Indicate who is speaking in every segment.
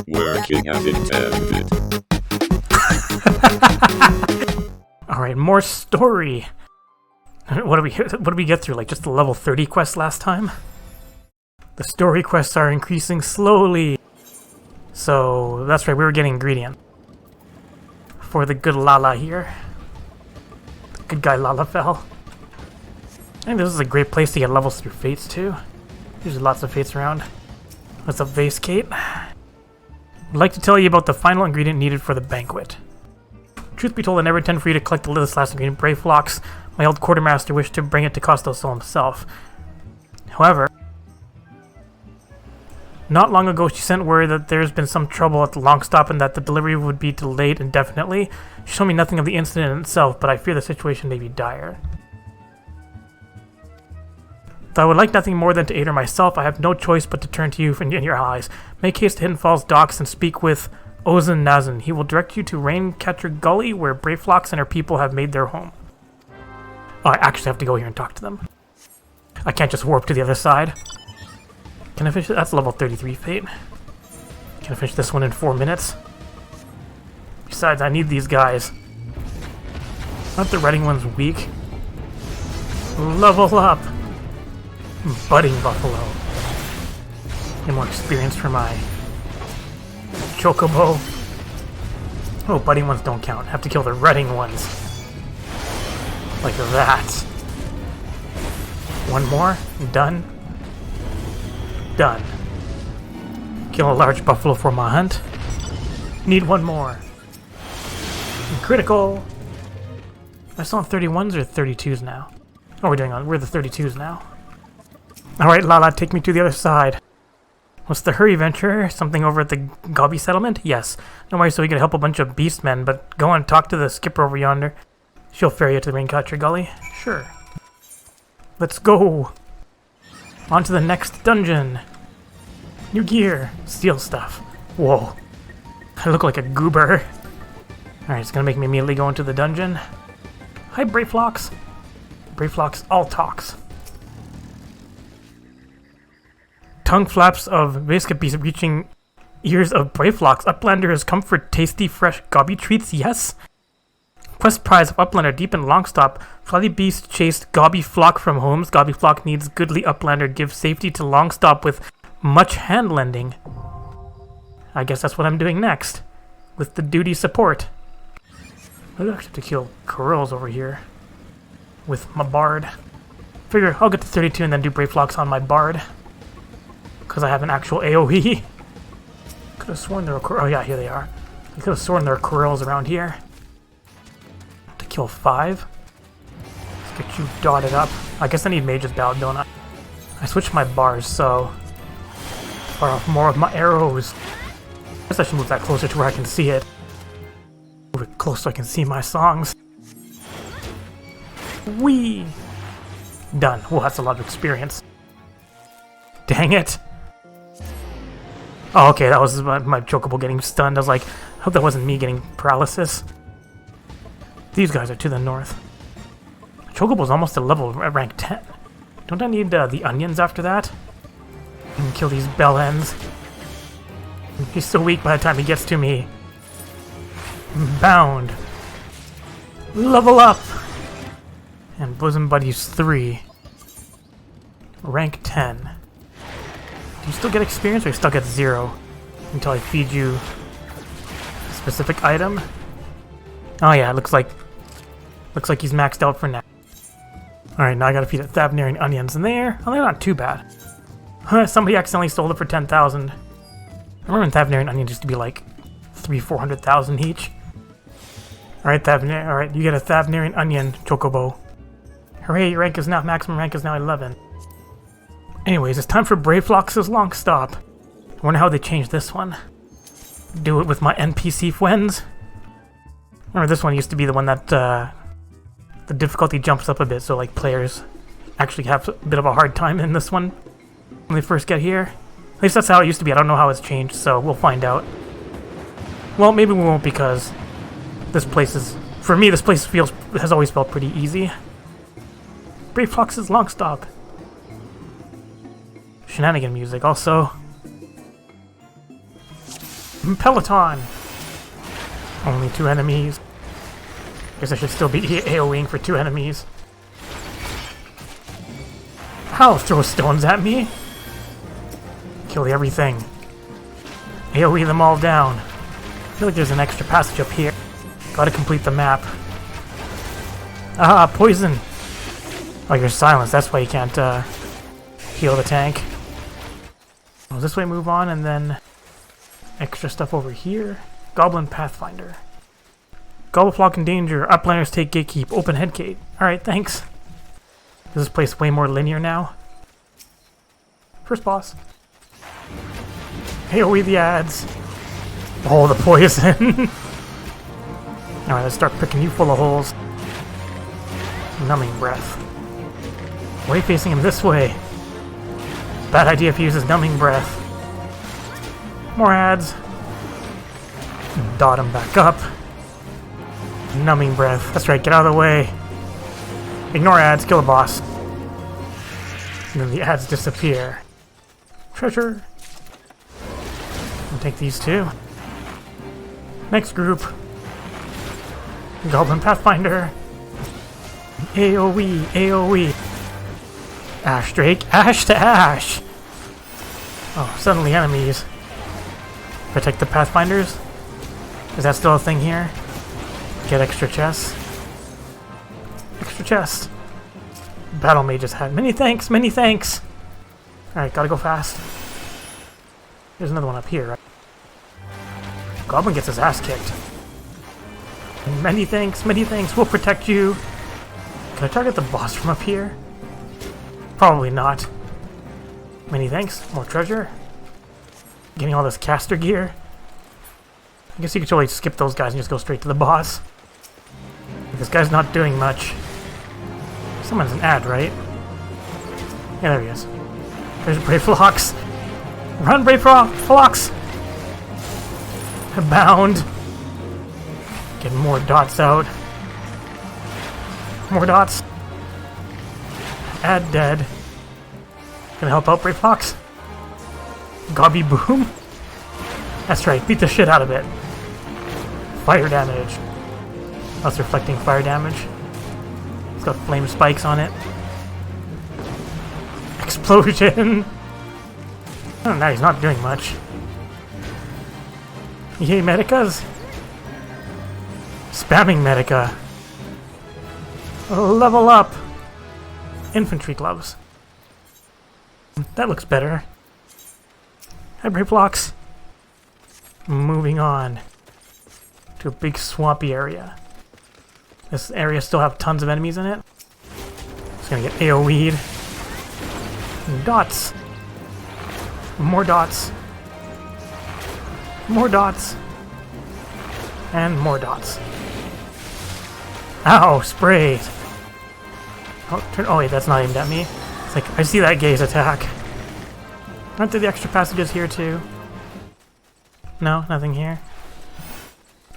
Speaker 1: Working as intended.
Speaker 2: Alright, more story. What did we get through? Like just the level 30 quest last time? The story quests are increasing slowly. So that's right, we were getting ingredient. For the good Lala here. The good guy Lala fell. I think this is a great place to get levels through fates too. There's lots of fates around. What's up, Vase Kate? I'd like to tell you about the final ingredient needed for the banquet. Truth be told, I never intended for you to collect this last ingredient, Brave Flocks. My old quartermaster wished to bring it to Costoso himself. However, not long ago she sent word that there's been some trouble at the long stop and that the delivery would be delayed indefinitely. She told me nothing of the incident itself, but I fear the situation may be dire. Though I would like nothing more than to aid her myself, I have no choice but to turn to you and your allies. Make haste to Hidden Falls docks and speak with Ozan Nazan. He will direct you to Raincatcher Gully, where Brave Flocks and her people have made their home. Oh, I actually have to go here and talk to them. I can't just warp to the other side. Can I finish it? That's level 33 fate. Can I finish this one in 4 minutes? Besides, I need these guys. Aren't the Redding ones weak? Level up! Budding Buffalo. Get more experience for my Chocobo. Oh, budding ones don't count. Have to kill the Redding ones. Like that. One more. Done. Done. Kill a large buffalo for my hunt. Need one more. Critical. I still on 31s or 32s now? Oh, we're the 32s now. Alright, Lala, take me to the other side. What's the hurry, venturer? Something over at the Gobby settlement? Yes. Don't worry, so we can help a bunch of beastmen, but go and talk to the skipper over yonder. She'll ferry you to the Raincatcher Gully. Sure. Let's go. On to the next dungeon. New gear. Steal stuff. Whoa. I look like a goober. Alright, it's gonna make me immediately go into the dungeon. Hi, Brave Flocks. Brave Flocks all talks. Tongue flaps of Vescapis reaching ears of Brave Flocks. Uplanders comfort tasty fresh gobby treats, yes? Quest prize of Uplander deep in Longstop. Flyly beast chased Gobby Flock from homes. Gobby Flock needs goodly Uplander. Give safety to Longstop with much hand lending. I guess that's what I'm doing next. With the duty support. I actually have to kill Corals over here. With my Bard. Figure I'll get to 32 and then do Brave Flocks on my Bard. Because I have an actual AoE. Could have sworn there were... Oh yeah, here they are. I could have sworn there are Corals around here. To kill 5. Let's get you dotted up. I guess I need Mage's Ballad, don't I? I switched my bars, so... fire off more of my arrows. I guess I should move that closer to where I can see it. Move it close so I can see my songs. Whee! Done. Well, that's a lot of experience. Dang it! Oh, okay, that was my Chocobo getting stunned. I was like, I hope that wasn't me getting paralysis. These guys are to the north. Chocobo's almost a level at rank 10. Don't I need the onions after that? And kill these bellends. He's so weak by the time he gets to me. Bound. Level up! And Bosom Buddies 3. Rank 10. Do you still get experience or you still get 0? Until I feed you a specific item? Oh yeah, it looks like he's maxed out for now. Alright, now I gotta feed it Thavnarian onions in there. Oh, they're not too bad. Somebody accidentally stole it for 10,000. I remember when Thavnarian onions used to be like 300,000-400,000 each. Alright, Thavnarian. Alright, you get a Thavnarian onion, Chocobo. Hooray, your rank is now, maximum rank is now 11. Anyways, it's time for Brave Flocks' long stop. I wonder how they changed this one. Do it with my NPC friends. Remember, this one used to be the one that the difficulty jumps up a bit, so like players actually have a bit of a hard time in this one when they first get here. At least that's how it used to be. I don't know how it's changed, so we'll find out. Well, maybe we won't, because this place is... For me, this place has always felt pretty easy. Brave Flocks' long stop. Shenanigan music, also. Peloton! Only 2 enemies. Guess I should still be AoEing for 2 enemies. Ow! Throw stones at me! Kill everything. AoE them all down. I feel like there's an extra passage up here. Gotta complete the map. Ah, poison! Oh, you're silenced. That's why you can't heal the tank. Well, this way move on, and then extra stuff over here. Goblin Pathfinder. Gobbleflock in danger. Uplanders take gatekeep. Open head gate. Alright, thanks. Is this place way more linear now? First boss. AoE the ads. Oh, the poison. Alright, let's start picking you full of holes. Numbing breath. Way facing him this way. Bad idea if he uses numbing breath. More ads. Dot him back up. Numbing breath. That's right, get out of the way. Ignore ads, kill the boss. And then the ads disappear. Treasure. I'll take these two. Next group. Goblin Pathfinder. AoE, AoE. Ash Drake, ash to ash. Oh, suddenly enemies. Protect the Pathfinders. Is that still a thing here? Get extra chests. Extra chest. Battle mages had many thanks, many thanks. Alright, gotta go fast. There's another one up here, right? Goblin gets his ass kicked. Many thanks, we'll protect you. Can I target the boss from up here? Probably not. Many thanks, more treasure. Getting all this caster gear. I guess you could totally skip those guys and just go straight to the boss. This guy's not doing much. Someone's an ad, right? Yeah, there he is. There's Brave Phlox. Run, Brave Phlox! Bound. Get more dots out. More dots. Ad dead. Gonna help out Brave Phlox. Gobby Boom. That's right, beat the shit out of it. Fire damage. That's reflecting fire damage. It's got flame spikes on it. Explosion! Oh, now he's not doing much. Yay, Medicas! Spamming Medica. Level up! Infantry gloves. That looks better. Hi, Brave Phlox. Moving on to a big swampy area. This area still have tons of enemies in it. It's gonna get AoE'd. Dots. More dots. More dots. And more dots. Ow, sprayed. Oh wait, that's not aimed at me. It's like, I see that gaze attack. Aren't there the extra passages here too? No, nothing here.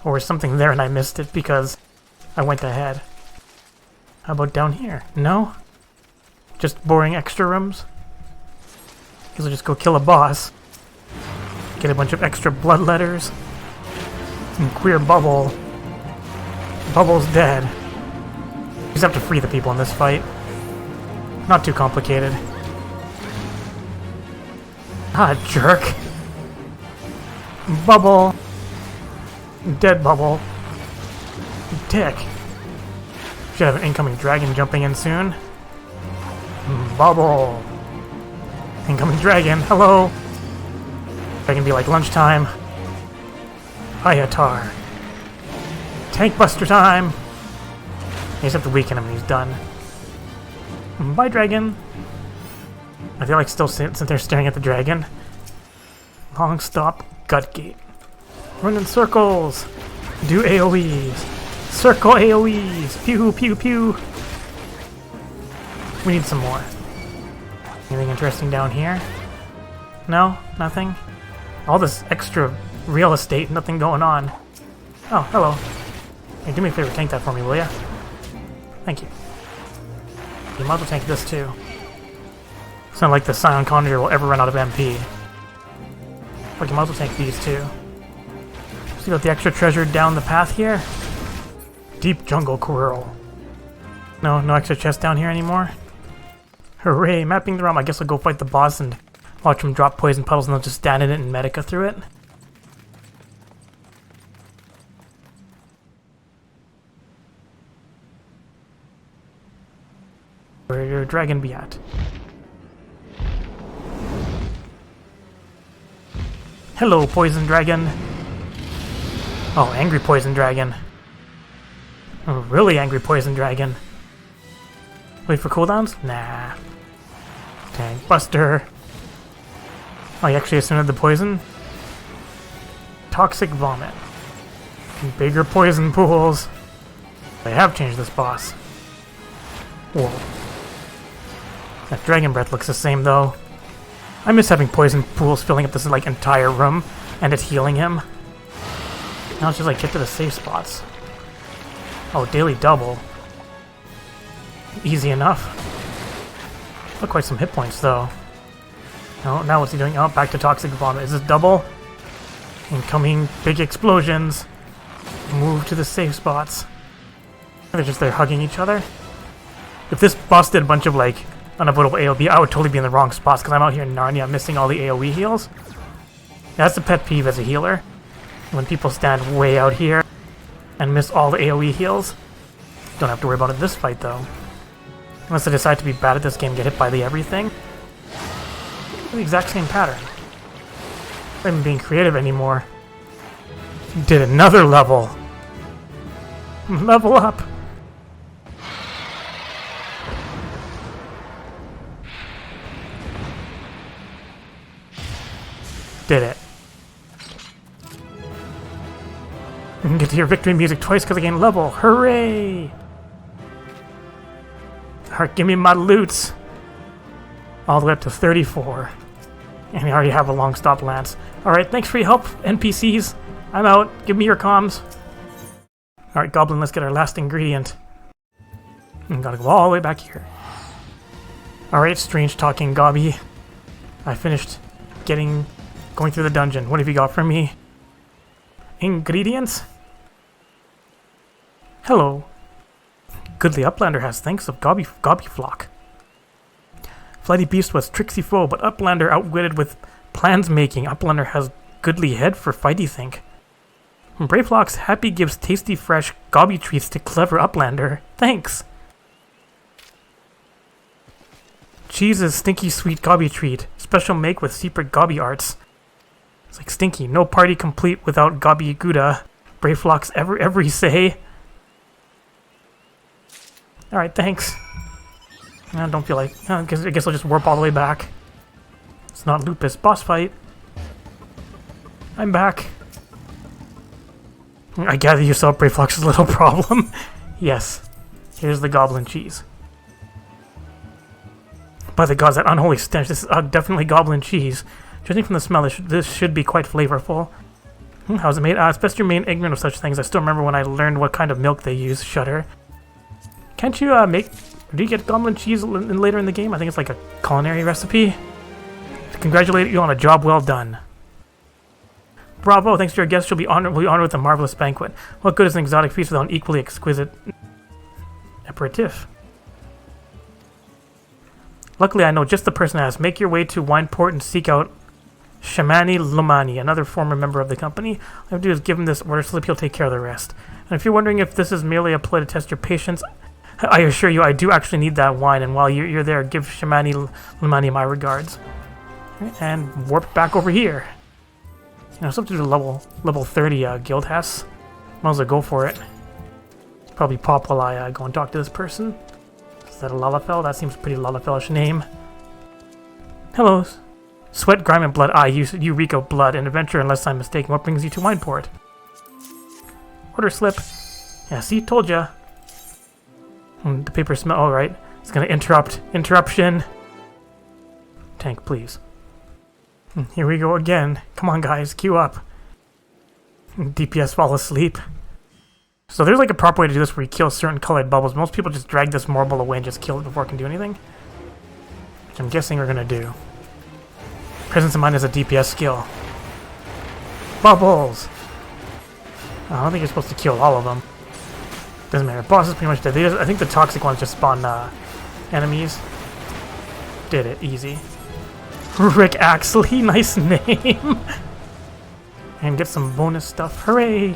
Speaker 2: Or is something there and I missed it because I went ahead. How about down here? No? Just boring extra rooms? Guess I'll just go kill a boss. Get a bunch of extra blood letters. Some queer bubble. Bubble's dead. Just have to free the people in this fight. Not too complicated. Ah, jerk. Bubble. Dead bubble. Dick. Should have an incoming dragon jumping in soon. Bubble. Incoming dragon. Hello. That can be like lunchtime. Ayatar. Tank buster time. You just have to weaken him and he's done. Bye, dragon. I feel like still sit there staring at the dragon. Long stop. Gut gate. Run in circles. Do AoEs. Circle AoEs. Pew, pew, pew. We need some more. Anything interesting down here? No? Nothing? All this extra real estate, nothing going on. Oh, hello. Hey, do me a favor, tank that for me, will ya? Thank you. You might as well tank this too. It's not like the Scion Conjure will ever run out of MP. But you might as well tank these two. See about the extra treasure down the path here? Deep jungle quarrel. No extra chest down here anymore? Hooray, mapping the realm. I guess I'll go fight the boss and watch him drop poison puddles and I'll just stand in it and medica through it. Where your dragon be at? Hello, poison dragon. Oh, angry poison dragon. Oh, really angry poison dragon. Wait for cooldowns? Nah. Tank buster. Oh, you actually ascended the poison? Toxic vomit. Bigger poison pools. They have changed this boss. Whoa. That dragon breath looks the same though. I miss having poison pools filling up this like entire room and it's healing him. Now it's just like get to the safe spots. Oh, daily double. Easy enough. Look, quite some hit points though. Oh, now what's he doing? Oh, back to toxic vomit. Is this double? Incoming big explosions. Move to the safe spots. They're just there hugging each other. If this boss did a bunch of like unavoidable AoE, I would totally be in the wrong spots because I'm out here in Narnia missing all the AoE heals. That's a pet peeve as a healer. When people stand way out here and miss all the AoE heals. Don't have to worry about it this fight though. Unless I decide to be bad at this game, get hit by the everything. The exact same pattern. Not even being creative anymore. Did another level. Level up. Did it. You can get to hear victory music twice because I gained level. Hooray! Alright, give me my loots. All the way up to 34. And we already have a long stop lance. Alright, thanks for your help, NPCs. I'm out. Give me your comms. Alright, Goblin, let's get our last ingredient. Gotta go all the way back here. Alright, strange talking Gobby. I finished going through the dungeon. What have you got for me? Ingredients? Hello. Goodly Uplander has thanks of Gobby Flock. Flighty Beast was tricksy foe, but Uplander outwitted with plans making. Uplander has goodly head for fighty think. Brayflock's happy gives tasty fresh Gobby treats to clever Uplander. Thanks. Cheese's stinky sweet Gobby treat. Special make with secret Gobby arts. It's like stinky. No party complete without Gobby Gouda. Brayflock's every say. Alright, thanks. I don't feel like... I guess I'll just warp all the way back. It's not Lupus. Boss fight. I'm back. I gather you saw Brayflock's little problem. Yes. Here's the goblin cheese. By the gods, that unholy stench. This is definitely goblin cheese. Judging from the smell, this should be quite flavorful. How's it made? It's best to remain ignorant of such things. I still remember when I learned what kind of milk they use. Shudder. Can't you do you get goblin cheese later in the game? I think it's like a culinary recipe. Congratulate you on a job well done. Bravo, thanks to your guest, you'll be honored with a marvelous banquet. What good is an exotic feast without an equally exquisite aperitif? Luckily, I know just the person to ask. Make your way to Wineport and seek out Shamani Lumani, another former member of the company. All I have to do is give him this order slip, he'll take care of the rest. And if you're wondering if this is merely a ploy to test your patience, I assure you I do actually need that wine, and while you're there, give Shamani Lumani my regards. And warp back over here. You know, it's up to the level 30 guild has. Might as well go for it. Probably pop while I go and talk to this person. Is that a Lalafell? That seems a pretty Lalafell-ish name. Hello. Sweat, grime, and blood. You reek of blood. An adventure, unless I'm mistaken. What brings you to Wineport? Order slip. Yeah, see? Told ya. The paper smell. Alright. It's gonna interruption. Tank, please. Here we go again. Come on, guys. Queue up. DPS fall asleep. So there's like a proper way to do this where you kill certain colored bubbles. Most people just drag this marble away and just kill it before it can do anything. Which I'm guessing we're gonna do. Presence of mind is a DPS skill. Bubbles! I don't think you're supposed to kill all of them. Doesn't matter. Boss is pretty much dead. I think the toxic ones just spawn enemies. Did it. Easy. Rick Axley. Nice name. And get some bonus stuff. Hooray!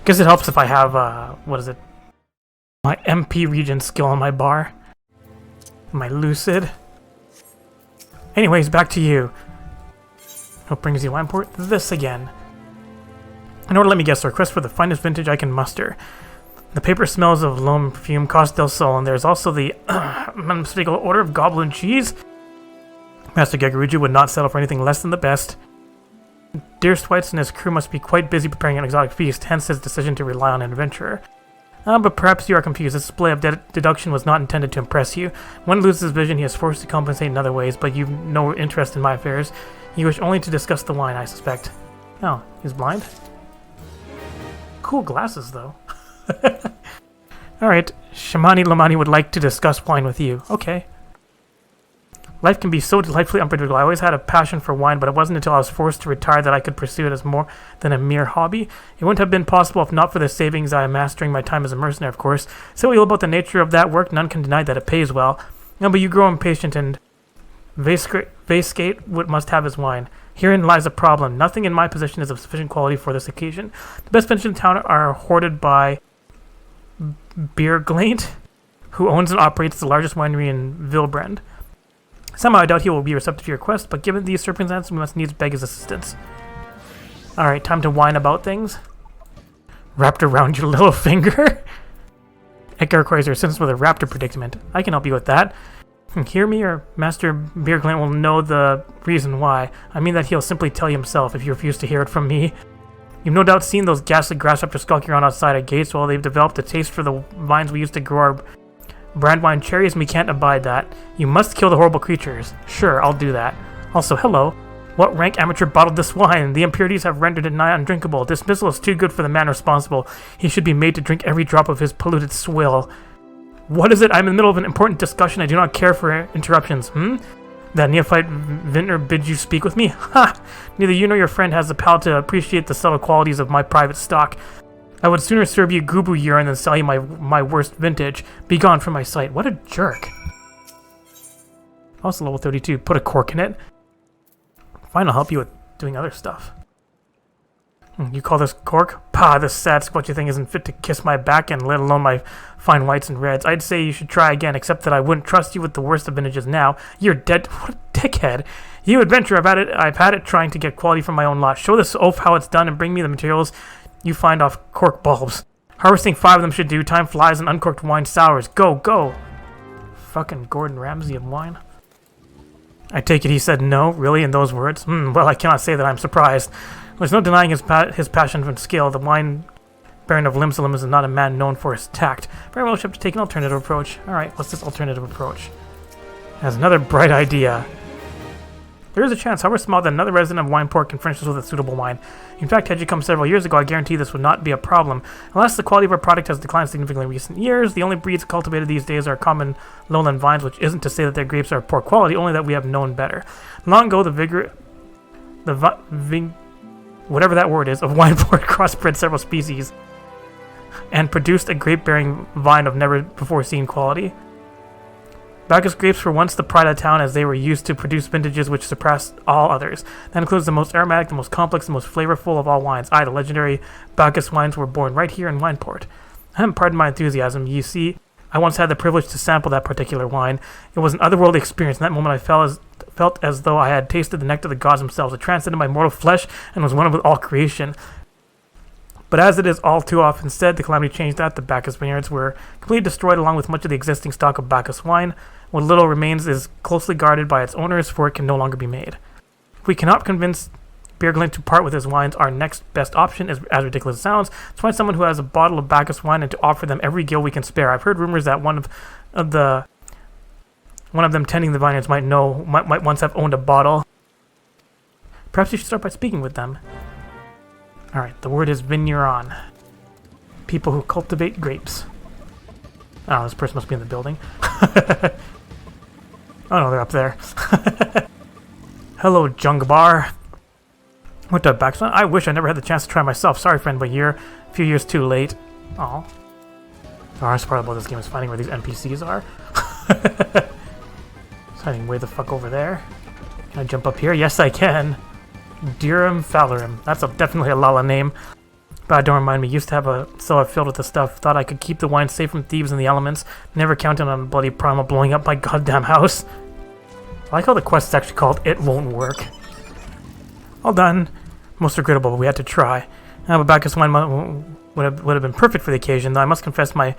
Speaker 2: Guess it helps if I have, what is it? My MP region skill on my bar. My Lucid. Anyways, back to you. What brings you Wineport? This again. In order to let me guess, the request for the finest vintage I can muster. The paper smells of loam perfume, Coste del Sol, and there's also the unmistakable order of goblin cheese. Master Gegaruju would not settle for anything less than the best. Dear Swites and his crew must be quite busy preparing an exotic feast, hence his decision to rely on an adventurer. But perhaps you are confused. This display of deduction was not intended to impress you. One loses his vision, he is forced to compensate in other ways, but you've no interest in my affairs. You wish only to discuss the wine, I suspect. Oh, he's blind? Cool glasses, though. Alright, Shamani Lamani would like to discuss wine with you. Okay. Life can be so delightfully unpredictable. I always had a passion for wine, but it wasn't until I was forced to retire that I could pursue it as more than a mere hobby. It wouldn't have been possible if not for the savings I amassed during my time as a mercenary, of course. So ill about the nature of that work, none can deny that it pays well. No, but you grow impatient and Vasegate must have his wine. Herein lies a problem. Nothing in my possession is of sufficient quality for this occasion. The best vintage in town are hoarded by Beerglaint, who owns and operates the largest winery in Vilbrand. Somehow I doubt he will be receptive to your request, but given these circumstances, we must needs beg his assistance. Alright, time to whine about things. Wrapped around your little finger? Edgar requires your assistance with a raptor predicament. I can help you with that. Hear me, or Master Beerglaint will know the reason why. I mean that he'll simply tell you himself if you refuse to hear it from me. You've no doubt seen those ghastly grasshoppers skulking around outside our gates while they've developed a taste for the vines we used to grow our brandwine cherries, and we can't abide that. You must kill the horrible creatures. Sure, I'll do that. Also, hello. What rank amateur bottled this wine? The impurities have rendered it nigh undrinkable. Dismissal is too good for the man responsible. He should be made to drink every drop of his polluted swill. What is it? I'm in the middle of an important discussion. I do not care for interruptions. That neophyte vintner bids you speak with me? Ha! Neither you nor your friend has the palate to appreciate the subtle qualities of my private stock. I would sooner serve you Gubu urine than sell you my worst vintage. Be gone from my sight. What a jerk. Also level 32. Put a cork in it. Fine, I'll help you with doing other stuff. You call this cork? Pah, this sad squelchy thing isn't fit to kiss my back end, let alone my fine whites and reds. I'd say you should try again, except that I wouldn't trust you with the worst of vintages now. You're dead. What a dickhead. You adventurer, I've had it trying to get quality from my own lot. Show this oaf how it's done and bring me the materials you find off cork bulbs. Harvesting 5 of them should do. Time flies and uncorked wine sours. Go, go. Fucking Gordon Ramsay of wine. I take it he said no, really, in those words? Well, I cannot say that I'm surprised. There's no denying his passion for skill. The wine baron of Limsalim is not a man known for his tact. Very well, we have to take an alternative approach. Alright, what's this alternative approach? Has another bright idea. There is a chance, however small, that another resident of Wineport can furnish us with a suitable wine. In fact, had you come several years ago, I guarantee this would not be a problem. Unless the quality of our product has declined significantly in recent years, the only breeds cultivated these days are common lowland vines, which isn't to say that their grapes are of poor quality, only that we have known better. Long ago, whatever that word is, of Wineport crossbred several species and produced a grape-bearing vine of never-before-seen quality. Bacchus grapes were once the pride of the town, as they were used to produce vintages which surpassed all others. That includes the most aromatic, the most complex, the most flavorful of all wines. The legendary Bacchus wines were born right here in Wineport. Pardon my enthusiasm. You see, I once had the privilege to sample that particular wine. It was an otherworldly experience. In that moment, I felt as though I had tasted the nectar of the gods themselves. It transcended my mortal flesh and was one with all creation. But as it is all too often said, the calamity changed that. The Bacchus vineyards were completely destroyed along with much of the existing stock of Bacchus wine. What little remains is closely guarded by its owners, for it can no longer be made. If we cannot convince Beerglaint to part with his wines, our next best option, as ridiculous as it sounds, is to find someone who has a bottle of Bacchus wine and to offer them every gill we can spare. I've heard rumors that one of them tending the vineyards might once have owned a bottle. Perhaps you should start by speaking with them. Alright, the word is vigneron. People who cultivate grapes. Oh, this person must be in the building. Oh no, they're up there. Hello, Jungbar. What the backslide? I wish I never had the chance to try myself. Sorry, friend, but you're a few years too late. Aw. The hardest part about this game is finding where these NPCs are. It's hiding way the fuck over there. Can I jump up here? Yes, I can. Dirham Falarim. That's definitely a Lala name. But don't remind me, used to have a cellar filled with the stuff. Thought I could keep the wine safe from thieves and the elements. Never counted on bloody Primal blowing up my goddamn house. I like how the quest is actually called It Won't Work. All done. Most regrettable, but we had to try. But Bacchus wine would have been perfect for the occasion, though I must confess my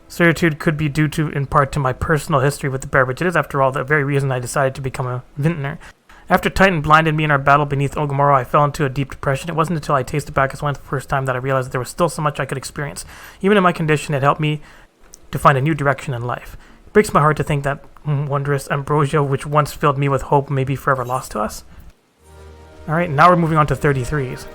Speaker 2: certitude could be due to, in part, to my personal history with the beverage. It is, after all, the very reason I decided to become a vintner. After Titan blinded me in our battle beneath Ogomoro, I fell into a deep depression. It wasn't until I tasted Bacchus wine for the first time that I realized that there was still so much I could experience. Even in my condition, it helped me to find a new direction in life. It breaks my heart to think that wondrous ambrosia, which once filled me with hope, may be forever lost to us. Alright, now we're moving on to 33s.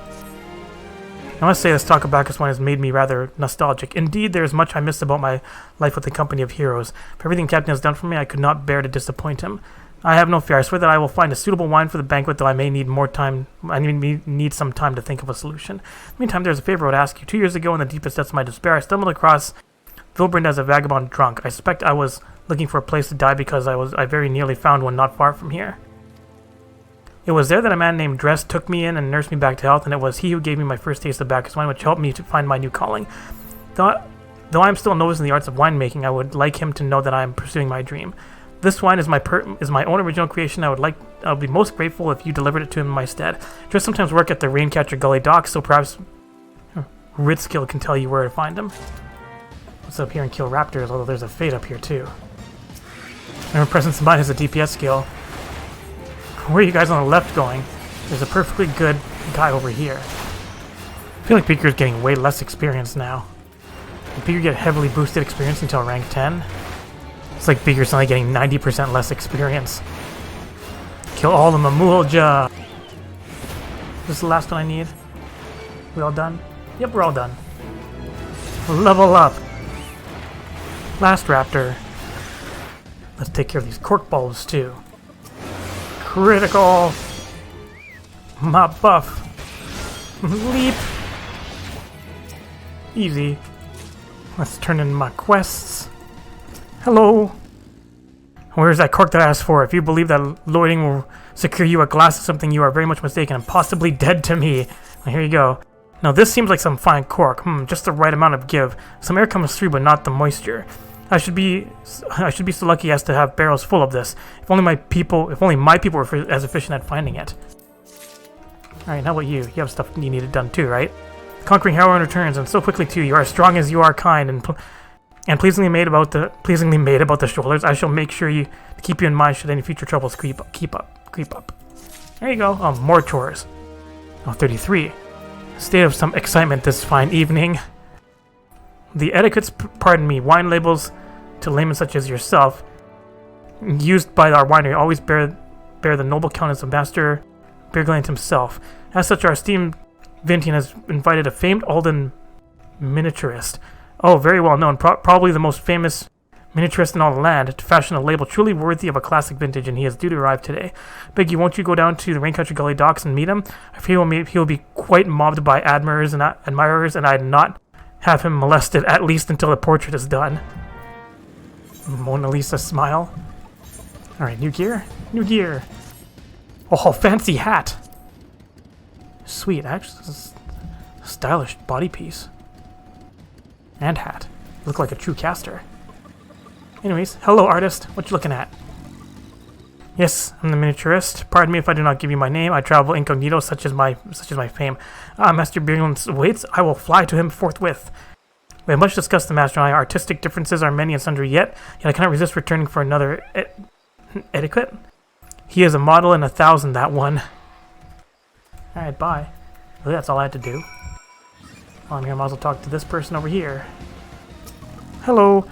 Speaker 2: I must say this talk of Bacchus wine has made me rather nostalgic. Indeed, there is much I miss about my life with the company of heroes. For everything Captain has done for me, I could not bear to disappoint him. I have no fear. I swear that I will find a suitable wine for the banquet, though I may need more time. I need some time to think of a solution. In the meantime, there's a favor I would ask you. 2 years ago, in the deepest depths of my despair, I stumbled across Vilbrand as a vagabond drunk. I suspect I was looking for a place to die because I very nearly found one not far from here. It was there that a man named Dress took me in and nursed me back to health, and it was he who gave me my first taste of Bacchus wine, which helped me to find my new calling. Though I am still a novice in the arts of winemaking, I would like him to know that I am pursuing my dream. This wine is my own original creation. I would be most grateful if you delivered it to him in my stead. Dress sometimes work at the Raincatcher Gully docks, so perhaps Ritskill can tell you where to find him. Let's up here and kill raptors, although there's a fate up here too. Remember, presence of mind is a DPS skill. Where are you guys on the left going? There's a perfectly good guy over here. I feel like Beaker's getting way less experience now. Did Beaker get heavily boosted experience until rank 10? It's like Beaker's only getting 90% less experience. Kill all the Mamulja! This is the last one I need. We all done? Yep, we're all done. Level up! Last raptor. Let's take care of these cork bulbs too. Critical! My buff! Leap! Easy. Let's turn in my quests. Hello! Where's that cork that I asked for? If you believe that loading will secure you a glass of something, you are very much mistaken and possibly dead to me. Well, here you go. Now this seems like some fine cork. Just the right amount of give. Some air comes through, but not the moisture. I should be so lucky as to have barrels full of this. If only my people were as efficient at finding it. Alright, how about you? You have stuff you needed done too, right? Conquering heroine returns, and so quickly too. You are as strong as you are kind, and pleasingly made about the shoulders. I shall make sure to keep you in mind should any future troubles creep up. There you go. Oh, more chores. Oh, 33. State of some excitement this fine evening. The etiquettes, pardon me, wine labels to laymen such as yourself, used by our winery, always bear the noble countenance of Master Birgland himself. As such, our esteemed Vintian has invited a famed Alden miniaturist. Oh, very well known, probably the most famous miniaturist in all the land, to fashion a label truly worthy of a classic vintage, and he is due to arrive today. Beg you, won't you go down to the Raincatcher Gully docks and meet him? I feel he'll be quite mobbed by admirers, and I'd not have him molested, at least until the portrait is done. Mona Lisa smile. Alright, new gear? New gear! Oh, fancy hat! Sweet, actually, this is a stylish body piece. And hat. Look like a true caster. Anyways, hello artist, what you looking at? Yes, I'm the miniaturist. Pardon me if I do not give you my name. I travel incognito, such is my fame. Master Birgland waits. I will fly to him forthwith. We have much discussed the master and I. Artistic differences are many and sundry, yet I cannot resist returning for another etiquette. He is a model in 1,000, that one. Alright, bye. Really, that's all I had to do. While I'm here, I might as well talk to this person over here. Hello.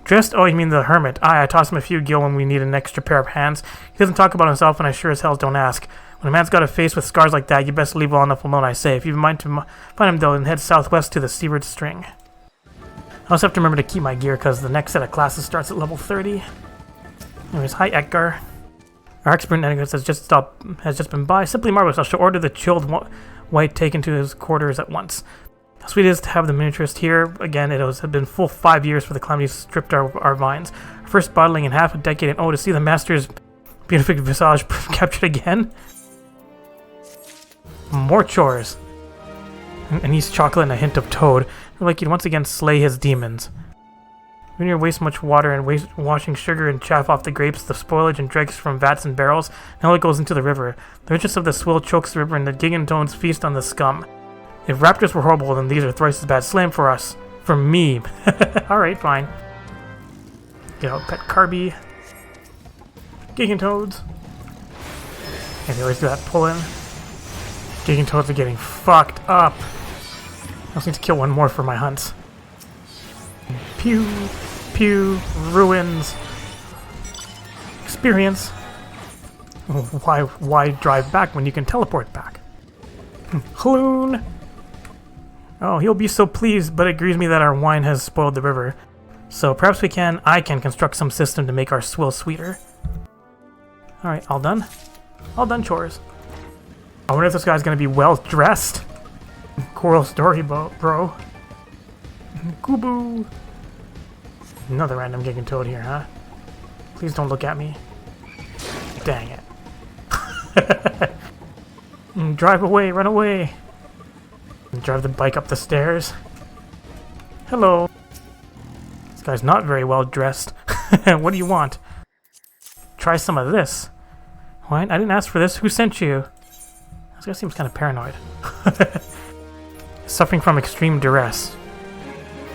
Speaker 2: Dressed? Oh, you mean the hermit. I toss him a few gil when we need an extra pair of hands. He doesn't talk about himself, and I sure as hell don't ask. When a man's got a face with scars like that, you best leave well enough alone, I say. If you mind to find him, though, then head southwest to the seaward string. I also have to remember to keep my gear, because the next set of classes starts at level 30. Anyways, hi, Edgar. Our expert in etiquette has just been by. Simply marvelous. I shall order the chilled white taken to his quarters at once. How sweet it is to have the miniaturist here. Again, it has been full 5 years for the calamity stripped our vines. Our first bottling in half a decade, and oh, to see the master's beautiful visage captured again. More chores. And he's chocolate and a hint of toad. Like you'd once again slay his demons. When you waste much water and washing sugar and chaff off the grapes, the spoilage and dregs from vats and barrels, now it goes into the river. The richness of the swill chokes the river, and the gigantones feast on the scum. If raptors were horrible, then these are thrice as bad. Slam for us. For me. Alright, fine. Get out Pet Carby. Gigantoads. And they always do that pull-in. Gigantoads are getting fucked up. I just need to kill one more for my hunts. Pew, pew, ruins. Experience. Why drive back when you can teleport back? Haloon. Oh, he'll be so pleased, but it grieves me that our wine has spoiled the river. So perhaps I can construct some system to make our swill sweeter. Alright, all done? All done chores. I wonder if this guy's gonna be well dressed. Coral story, bro. Kubu. Another random Gigantoad here, huh? Please don't look at me. Dang it. Drive away, run away. Drive the bike up the stairs. Hello. This guy's not very well dressed. What do you want? Try some of this. What? I didn't ask for this. Who sent you? This guy seems kind of paranoid. Suffering from extreme duress.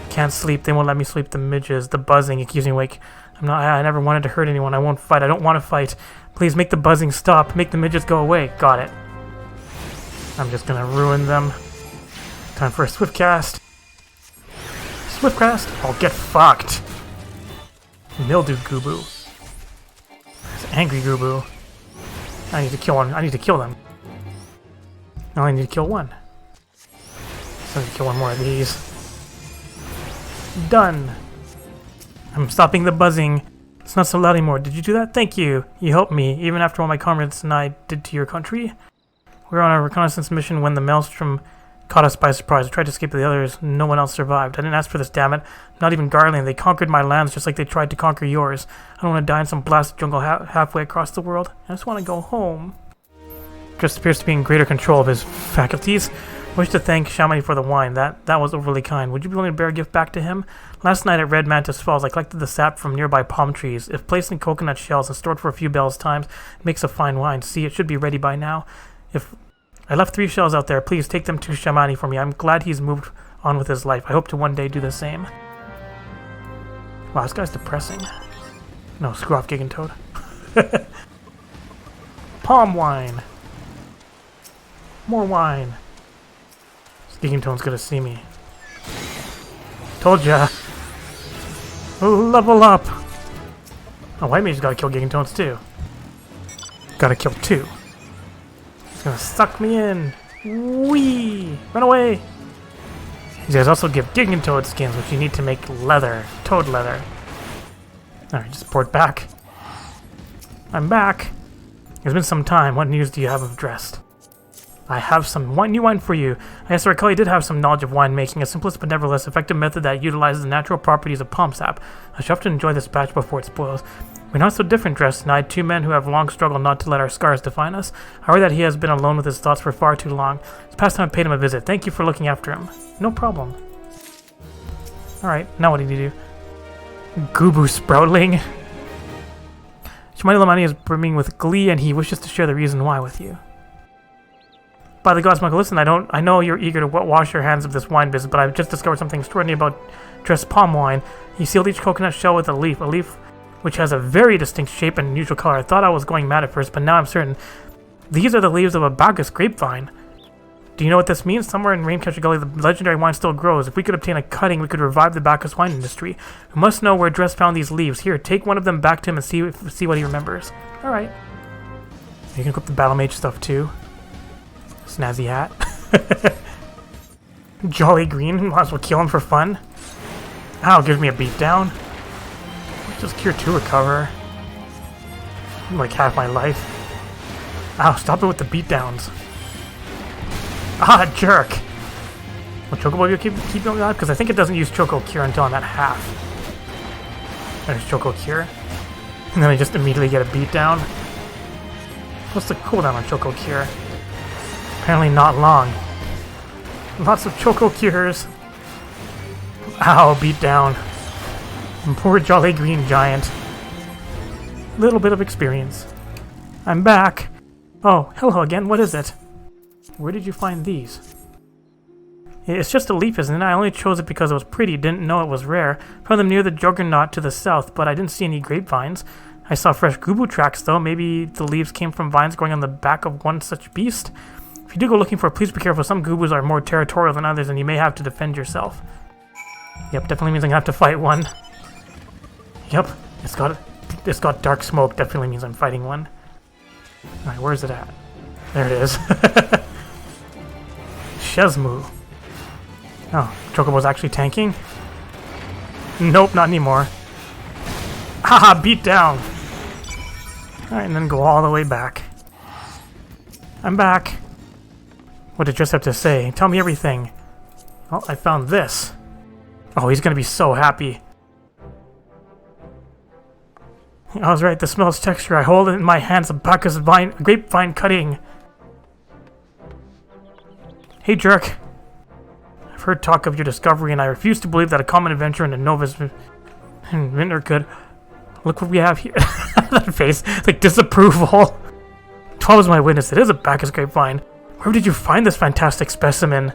Speaker 2: Can't sleep. They won't let me sleep. The midges, the buzzing, it keeps me awake. I never wanted to hurt anyone. I won't fight. I don't want to fight. Please make the buzzing stop. Make the midges go away. Got it. I'm just gonna ruin them. Time for a swift cast. Swift cast? Oh, get fucked. Mildew Gubu. It's angry Gubu. I need to kill one. I need to kill them. Now I need to kill one. So I need to kill one more of these. Done. I'm stopping the buzzing. It's not so loud anymore. Did you do that? Thank you. You helped me, even after all my comrades and I did to your country. We were on a reconnaissance mission when the maelstrom caught us by surprise. We tried to escape the others. No one else survived. I didn't ask for this, damn it. Not even Garland. They conquered my lands just like they tried to conquer yours. I don't want to die in some blasted jungle halfway across the world. I just want to go home. Just appears to be in greater control of his faculties. I wish to thank Shamani for the wine. That was overly kind. Would you be willing to bear a gift back to him? Last night at Red Mantis Falls, I collected the sap from nearby palm trees. If placed in coconut shells and stored for a few bells times, it makes a fine wine. See, it should be ready by now. If I left 3 shells out there, please take them to Shamani for me. I'm glad he's moved on with his life. I hope to one day do the same. Wow, this guy's depressing. No, screw off Gigantoad. Palm wine. More wine. Gigantoad's gonna see me. Told ya. Level up. Oh, White Mage's gotta kill Gigantoads too. Gotta kill 2. It's gonna suck me in. Whee! Run away! These guys also give Gigantoad skins, which you need to make leather. Toad leather. Alright, just port back. I'm back. It's been some time. What news do you have of Dressed? I have some new wine for you. I guess I recall you did have some knowledge of winemaking, a simplest but nevertheless effective method that utilizes the natural properties of palm sap. I shall have to enjoy this batch before it spoils. We're not so different, Dressed and I, 2 men who have long struggled not to let our scars define us. I heard that he has been alone with his thoughts for far too long. It's past time I paid him a visit. Thank you for looking after him. No problem. Alright, now what did you do? Gubu Sproutling. Shimani Lamani is brimming with glee and he wishes to share the reason why with you. By the gods, Michael, listen, I know you're eager to wash your hands of this wine business, but I've just discovered something extraordinary about Dressed palm wine. He sealed each coconut shell with a leaf which has a very distinct shape and unusual color. I thought I was going mad at first, but now I'm certain. These are the leaves of a Bacchus grapevine. Do you know what this means? Somewhere in Raincatcher Gully, the legendary wine still grows. If we could obtain a cutting, we could revive the Bacchus wine industry. We must know where Dressed found these leaves. Here, take one of them back to him and see what he remembers. Alright. You can equip the Battle Mage stuff too. Snazzy hat. Jolly Green, might as well kill him for fun. Ow, gives me a beatdown. Just cure 2 recover. like half my life. Ow, stop it with the beatdowns. Ah, jerk! Will Chocobo you keep me alive? Because I think it doesn't use Choco Cure until I'm at half. There's Choco Cure. And then I just immediately get a beatdown. What's the cooldown on Choco Cure? Apparently not long. Lots of Choco Cures. Ow, beatdown. Poor Jolly Green Giant. Little bit of experience. I'm back. Oh, hello again. What is it? Where did you find these? It's just a leaf, isn't it? I only chose it because it was pretty. Didn't know it was rare. Found them near the Juggernaut to the south, but I didn't see any grapevines. I saw fresh Gubu tracks, though. Maybe the leaves came from vines growing on the back of one such beast? If you do go looking for it, please be careful. Some Gubus are more territorial than others, and you may have to defend yourself. Yep, definitely means I'm gonna have to fight one. Yep, it's got dark smoke. Definitely means I'm fighting one. Alright, where's it at? There it is. Shezmu. Oh, Chocobo's actually tanking? Nope, not anymore. Haha, beat down! Alright, and then go all the way back. I'm back. What did Dress have to say? Tell me everything. Oh, I found this. Oh, he's gonna be so happy. I was right, the smell's texture. I hold it in my hands, a Bacchus grapevine cutting. Hey, jerk. I've heard talk of your discovery, and I refuse to believe that a common adventurer in a novice winter could. Look what we have here. That face, like disapproval. 12 is my witness. It is a Bacchus grapevine. Where did you find this fantastic specimen?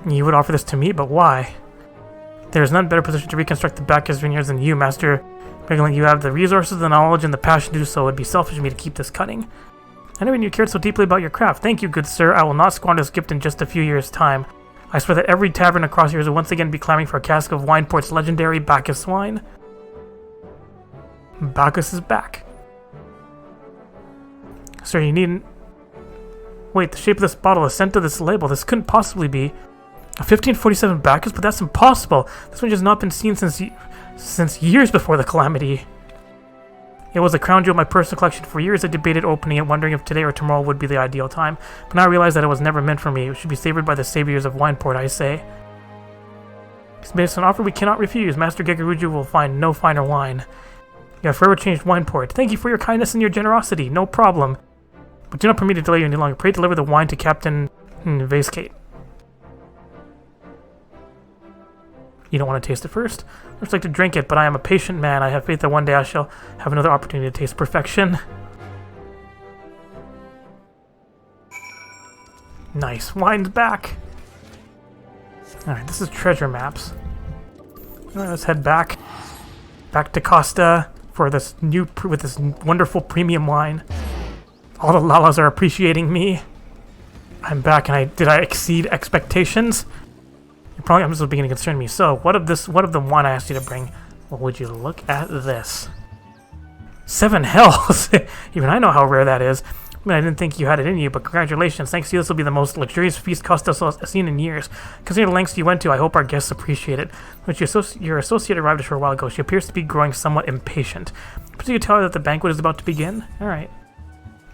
Speaker 2: You would offer this to me, but why? There is none better positioned to reconstruct the Bacchus vineyards than you, Master. Regularly, you have the resources, the knowledge, and the passion to do so. It would be selfish of me to keep this cutting. I never knew you cared so deeply about your craft. Thank you, good sir. I will not squander this gift in just a few years' time. I swear that every tavern across here will once again be clamoring for a cask of Wineport's legendary Bacchus wine. Bacchus is back. Sir, you needn't... Wait, the shape of this bottle, the scent of this label, this couldn't possibly be a 1547 Bacchus, but that's impossible. This one has not been seen since years before the calamity. It was a crown jewel of my personal collection. For years I debated opening it, wondering if today or tomorrow would be the ideal time. But now I realize that it was never meant for me. It should be savored by the saviors of Wineport, I say. It's based on an offer we cannot refuse. Master Gegaruju will find no finer wine. You have forever changed Wineport. Thank you for your kindness and your generosity. No problem. But do not permit me to delay you any longer. Pray deliver the wine to Captain Vasecate. You don't want to taste it first? I just like to drink it, but I am a patient man. I have faith that one day I shall have another opportunity to taste perfection. Nice. Wine's back. Alright, this is treasure maps. Alright, let's head back. Back to Costa for this with this wonderful premium wine. All the Lalas are appreciating me. I'm back, and did I exceed expectations? I'm just beginning to concern me. So, what of the wine I asked you to bring? Well, would you look at this? 7 hells! Even I know how rare that is. I mean, I didn't think you had it in you, but congratulations. Thanks to you, this will be the most luxurious feast Costa has seen in years. Considering the lengths you went to, I hope our guests appreciate it. But your associate arrived a short while ago. She appears to be growing somewhat impatient. Perhaps you could tell her that the banquet is about to begin? Alright.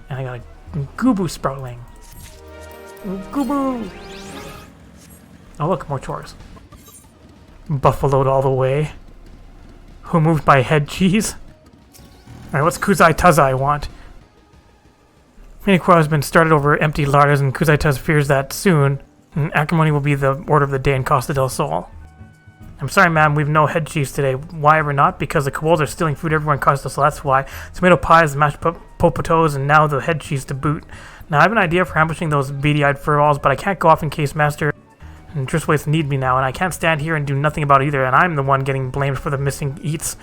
Speaker 2: And I got a Gubu Sproutling. Gubu! Oh look, more chores. Buffaloed all the way. Who moved my head cheese? Alright, what's Kuzai Tazai want? Many quarrels have been started over empty larders, and Kuzai Taz fears that soon acrimony will be the order of the day in Costa del Sol. I'm sorry, ma'am, we've no head cheese today. Why ever not? Because the kobolds are stealing food everywhere in Costa, so that's why. Tomato pies, mashed potatoes, and now the head cheese to boot. Now, I have an idea for ambushing those beady-eyed furballs, but I can't go off in case Master and Drisswaith need me now, and I can't stand here and do nothing about it either, and I'm the one getting blamed for the missing eats.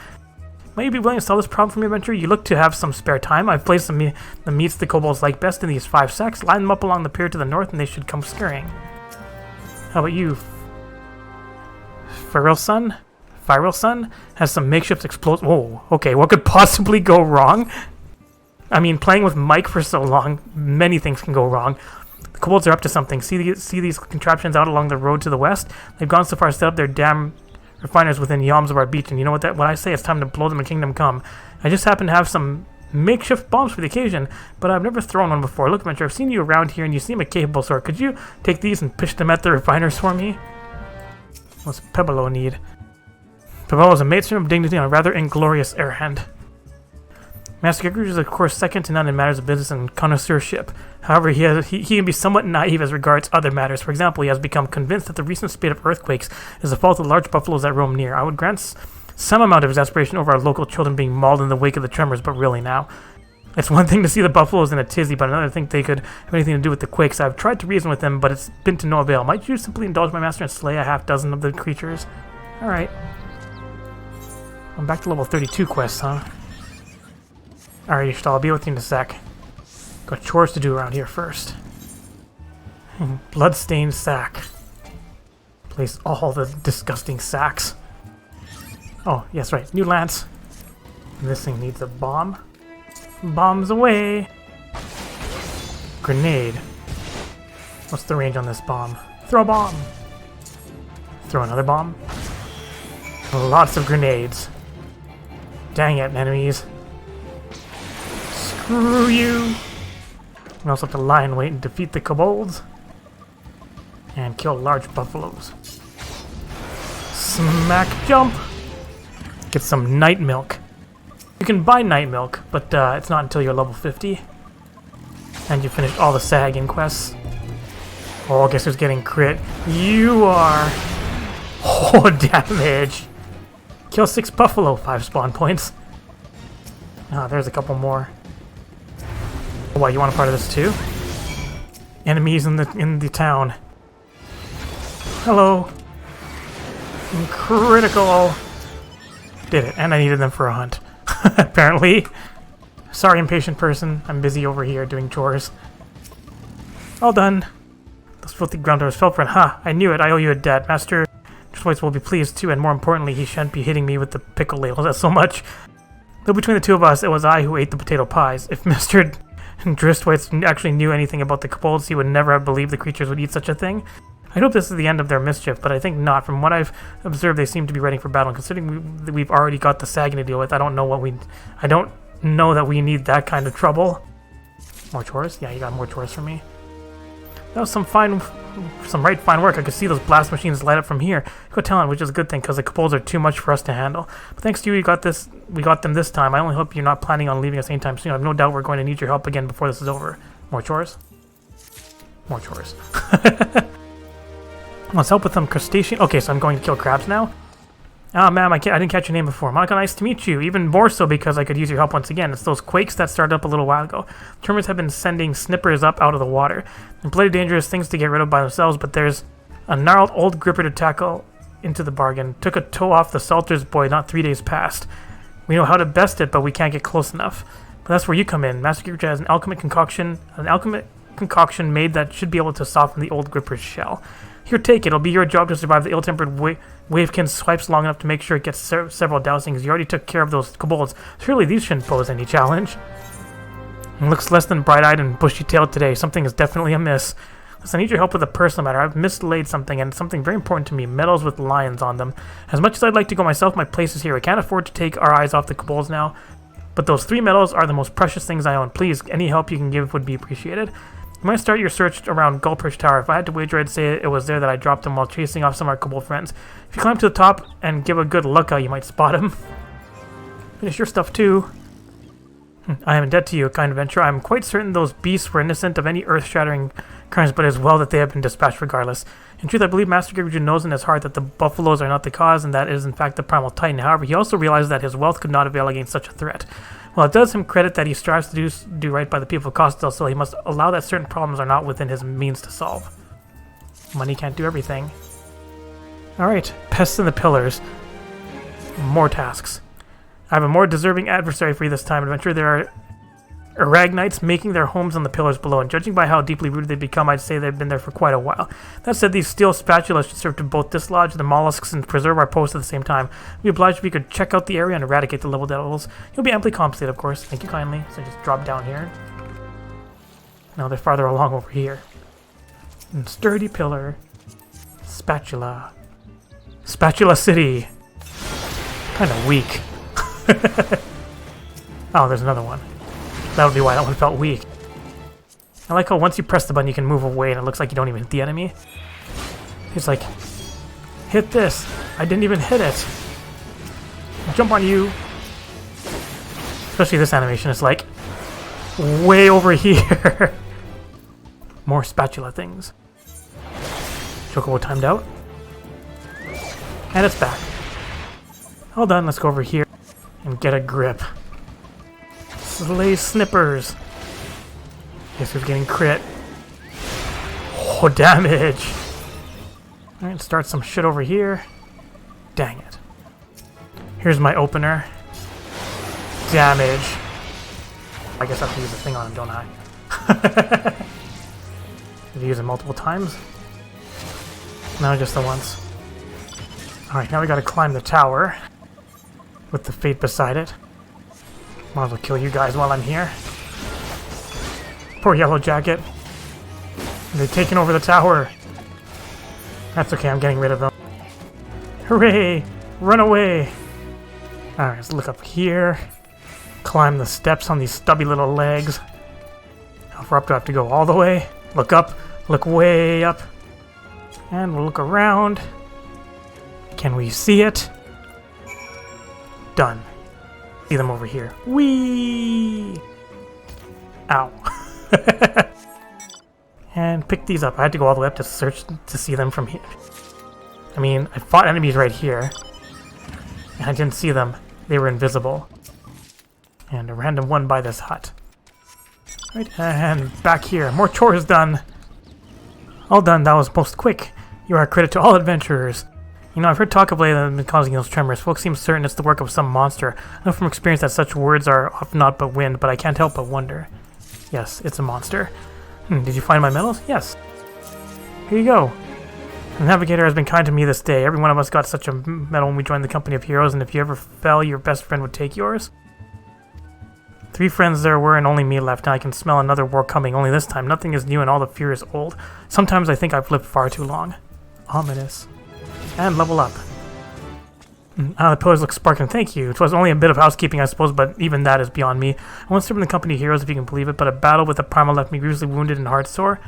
Speaker 2: Might you be willing to solve this problem for me, adventurer? You look to have some spare time. I've placed the meats the kobolds like best in these 5 sacks. Line them up along the pier to the north, and they should come scurrying. How about you? Firilson has some makeshift explosive. Whoa, okay, what could possibly go wrong? I mean, playing with Mike for so long, many things can go wrong. The kobolds are up to something. See these contraptions out along the road to the west? They've gone so far as to set up their damn refiners within yalms of our beach, and you know what I say? It's time to blow them in Kingdom Come. I just happen to have some makeshift bombs for the occasion, but I've never thrown one before. Look, Adventure, I've seen you around here, and you seem a capable sort. Could you take these and pitch them at the refiners for me? What's Pebolo need? Pebolo is a matron of dignity on a rather inglorious errand. Master Gigridge is, of course, second to none in matters of business and connoisseurship. However, he can be somewhat naive as regards other matters. For example, he has become convinced that the recent spate of earthquakes is the fault of the large buffaloes that roam near. I would grant some amount of exasperation over our local children being mauled in the wake of the tremors, but really now. It's one thing to see the buffaloes in a tizzy, but another thing they could have anything to do with the quakes. I've tried to reason with them, but it's been to no avail. Might you simply indulge my master and slay a half-dozen of the creatures? Alright. I'm back to level 32 quests, huh? Alright, Ishtal, I'll be with you in a sec. Got chores to do around here first. Bloodstained sack. Place all the disgusting sacks. Oh, yes, right. New lance. And this thing needs a bomb. Bombs away! Grenade. What's the range on this bomb? Throw a bomb! Throw another bomb. Lots of grenades. Dang it, enemies. Screw you! We also have to lie in wait and defeat the kobolds. And kill large buffaloes. Smack jump! Get some night milk. You can buy night milk, but it's not until you're level 50. And you finish all the Sagan quests. Oh, guess who's getting crit? You are! Oh, damage! Kill 6 buffalo, 5 spawn points. Ah, there's a couple more. Oh, what, you want a part of this too? Enemies in the town. Hello. Critical. Did it, and I needed them for a hunt. Apparently. Sorry, impatient person. I'm busy over here doing chores. All done. Those filthy grounders fell for it. Ha! I knew it. I owe you a debt. Master Dristwhite will be pleased too, and more importantly, he shan't be hitting me with the pickle ladles. That's so much. Though between the two of us, it was I who ate the potato pies. If Mr. Dristwhite actually knew anything about the kobolds, he would never have believed the creatures would eat such a thing. I hope this is the end of their mischief, but I think not. From what I've observed, they seem to be ready for battle. Considering we've already got the Sagan to deal with, I don't know that we need that kind of trouble. More chores? Yeah, you got more chores for me. That was some right fine work. I could see those blast machines light up from here. Good talent, which is a good thing, because the kobolds are too much for us to handle. But thanks to you, we got them this time. I only hope you're not planning on leaving us anytime soon. I have no doubt we're going to need your help again before this is over. More chores? More chores. Let's help with some crustacean. Okay, so I'm going to kill crabs now. Ah, ma'am, I didn't catch your name before. Monica, nice to meet you. Even more so because I could use your help once again. It's those quakes that started up a little while ago. Termites have been sending snippers up out of the water. They're bloody dangerous things to get rid of by themselves, but there's a gnarled old gripper to tackle into the bargain. Took a toe off the Salter's boy not 3 days past. We know how to best it, but we can't get close enough. But that's where you come in. Master Gigridge has an alchemist concoction made that should be able to soften the old gripper's shell. Here, take it. It'll be your job to survive the ill-tempered Wavekin swipes long enough to make sure it gets several dousings. You already took care of those kobolds. Surely these shouldn't pose any challenge. It looks less than bright-eyed and bushy-tailed today. Something is definitely amiss. Listen, I need your help with a personal matter. I've mislaid something, and it's something very important to me. Medals with lions on them. As much as I'd like to go myself, my place is here. I can't afford to take our eyes off the kobolds now. But those 3 medals are the most precious things I own. Please, any help you can give would be appreciated. You might start your search around Gullperch Tower. If I had to wager, I'd say it was there that I dropped him while chasing off some of our kobold friends. If you climb to the top and give a good look out, you might spot him. Finish your stuff too. I am in debt to you, kind adventurer. I am quite certain those beasts were innocent of any earth-shattering crimes, but it is well that they have been dispatched regardless. In truth, I believe Master Gigridge knows in his heart that the buffaloes are not the cause, and that it is in fact the primal titan. However, he also realizes that his wealth could not avail against such a threat. While it does him credit that he strives to do right by the people of Costel, so he must allow that certain problems are not within his means to solve. Money can't do everything. Alright, pests in the pillars. More tasks. I have a more deserving adversary for you this time, adventure. There are Aragnites making their homes on the pillars below, and judging by how deeply rooted they've become, I'd say they've been there for quite a while. That said, these steel spatulas should serve to both dislodge the mollusks and preserve our post at the same time. We'd be obliged if you could check out the area and eradicate the level devils. You'll be amply compensated, of course. Thank you kindly. So just drop down here. Now they're farther along over here. And sturdy pillar. Spatula. Spatula City. Kind of weak. Oh, there's another one. That would be why that one felt weak. I like how once you press the button, you can move away, and it looks like you don't even hit the enemy. It's like, hit this. I didn't even hit it. Jump on you. Especially this animation, it's like way over here. More spatula things. Chocobo timed out. And it's back. All done, let's go over here and get a grip. Slay snippers. Guess who's getting crit? Oh, damage. Alright, start some shit over here. Dang it. Here's my opener. Damage. I guess I have to use the thing on him, don't I? Did you use it multiple times? No, just the once. Alright, now we gotta climb the tower. With the fate beside it. Might as well kill you guys while I'm here. Poor Yellow Jacket. They're taking over the tower. That's okay, I'm getting rid of them. Hooray! Run away! Alright, let's look up here. Climb the steps on these stubby little legs. How far up do I have to go? All the way? Look up. Look way up. And we'll look around. Can we see it? Done. See them over here. Whee! Ow. And pick these up. I had to go all the way up to search to see them from here. I mean, I fought enemies right here. And I didn't see them. They were invisible. And a random one by this hut. Right, and back here. More chores done. All done. That was most quick. You are a credit to all adventurers. You know, I've heard talk of late that have been causing those tremors. Folks seem certain it's the work of some monster. I know from experience that such words are often naught but wind, but I can't help but wonder. Yes, it's a monster. Did you find my medals? Yes. Here you go. The navigator has been kind to me this day. Every one of us got such a medal when we joined the company of heroes, and if you ever fell, your best friend would take yours. 3 friends there were, and only me left, and I can smell another war coming, only this time nothing is new and all the fear is old. Sometimes I think I've lived far too long. Ominous. And level up. The pose looks sparkling. Thank you. It was only a bit of housekeeping, I suppose, but even that is beyond me. I once served in the company of heroes, if you can believe it, but a battle with a primal left me grievously wounded and heartsore.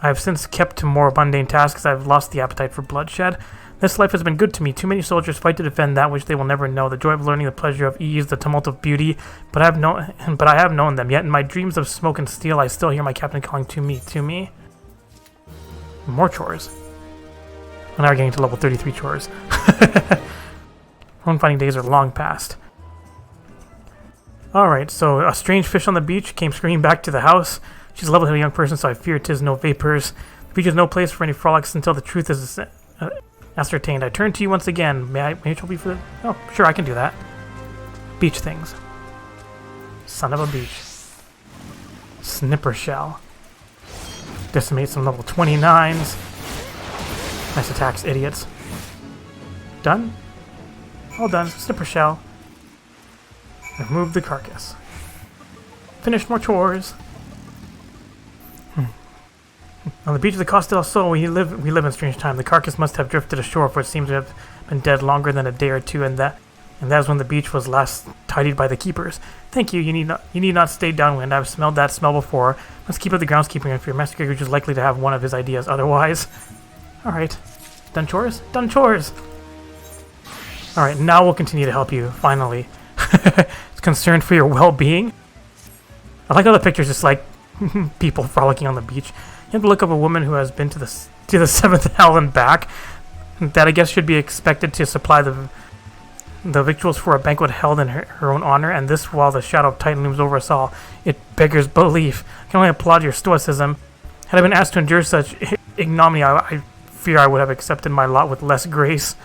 Speaker 2: I have since kept to more mundane tasks. I have lost the appetite for bloodshed. This life has been good to me. Too many soldiers fight to defend that which they will never know. The joy of learning, the pleasure of ease, the tumult of beauty. But I have known them. Yet in my dreams of smoke and steel, I still hear my captain calling to me, to me. More chores. Well, now we're getting to level 33 chores. Phone fighting days are long past. Alright, so a strange fish on the beach came screaming back to the house. She's a level-headed young person, so I fear 'tis no vapors. The beach is no place for any frolics until the truth is ascertained. I turn to you once again. May I trouble you for the... Oh, sure, I can do that. Beach things. Son of a beach. Snipper shell. Decimate some level 29s. Nice attacks, idiots. Done? All done. Snipper shell. Remove the carcass. Finish more chores. On the beach of the Costa del Sol, we live in strange time. The carcass must have drifted ashore, for it seems to have been dead longer than a day or two, and that is when the beach was last tidied by the keepers. Thank you. You need not stay downwind. I've smelled that smell before. Let's keep up the groundskeeping if your master Craig is likely to have one of his ideas otherwise. Alright. Done chores? Done chores! Alright, now we'll continue to help you, finally. It's concerned for your well-being. I like how the picture's just like people frolicking on the beach. You have to look up a woman who has been to the 7th hell and back. That I guess should be expected to supply the victuals for a banquet held in her own honor, and this while the shadow of Titan looms over us all. It beggars belief. I can only applaud your stoicism. Had I been asked to endure such ignominy, I fear I would have accepted my lot with less grace.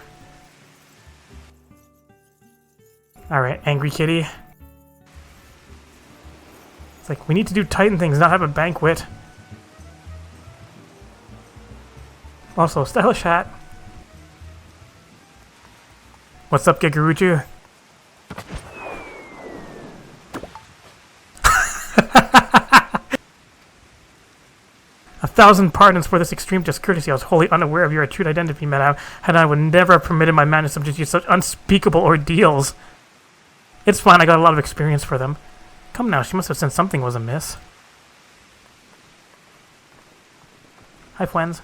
Speaker 2: Alright, angry kitty. It's like, we need to do Titan things, not have a banquet. Also, stylish hat. What's up, Gigaruchu? A 1,000 pardons for this extreme discourtesy. I was wholly unaware of your true identity, madame, and I would never have permitted my man to subject you to such unspeakable ordeals. It's fine, I got a lot of experience for them. Come now, she must have sensed something was amiss. Hi, friends.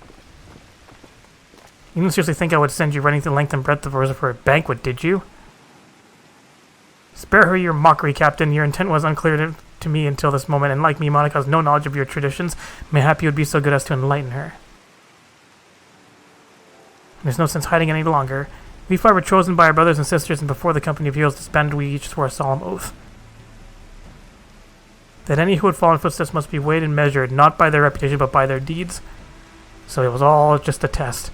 Speaker 2: You didn't seriously think I would send you running the length and breadth of Rosa for a banquet, did you? Spare her your mockery, Captain. Your intent was unclear to me until this moment, and like me, Monica has no knowledge of your traditions. Mayhap you would be so good as to enlighten her. There's no sense hiding any longer. We five were chosen by our brothers and sisters, and before the company of heroes disbanded, we each swore a solemn oath that any who would follow in footsteps must be weighed and measured, not by their reputation, but by their deeds. So it was all just a test.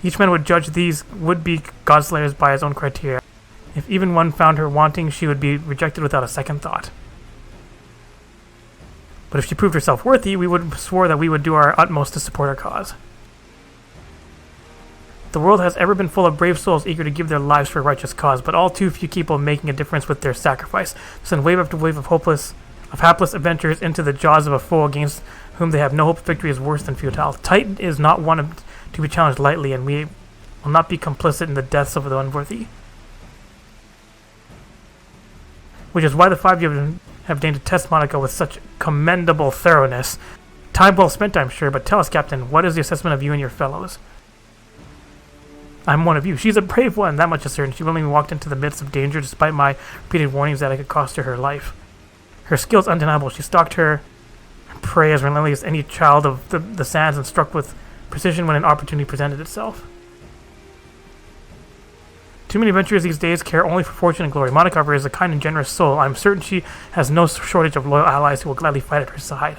Speaker 2: Each man would judge these would-be godslayers by his own criteria. If even one found her wanting, she would be rejected without a second thought. But if she proved herself worthy, we would swore that we would do our utmost to support her cause. The world has ever been full of brave souls eager to give their lives for a righteous cause, but all too few people making a difference with their sacrifice. Send wave after wave of hapless adventurers into the jaws of a foe against whom they have no hope of victory is worse than futile. Titan is not one to be challenged lightly, and we will not be complicit in the deaths of the unworthy. Which is why the five of you have deigned to test Monica with such commendable thoroughness. Time well spent, I'm sure, but tell us, Captain, what is the assessment of you and your fellows? I'm one of you. She's a brave one, that much is certain. She willingly walked into the midst of danger despite my repeated warnings that it could cost her life. Her skill is undeniable. She stalked her prey as relentlessly as any child of the sands and struck with precision when an opportunity presented itself. Too many adventurers these days care only for fortune and glory. Monica, however, is a kind and generous soul. I'm certain she has no shortage of loyal allies who will gladly fight at her side.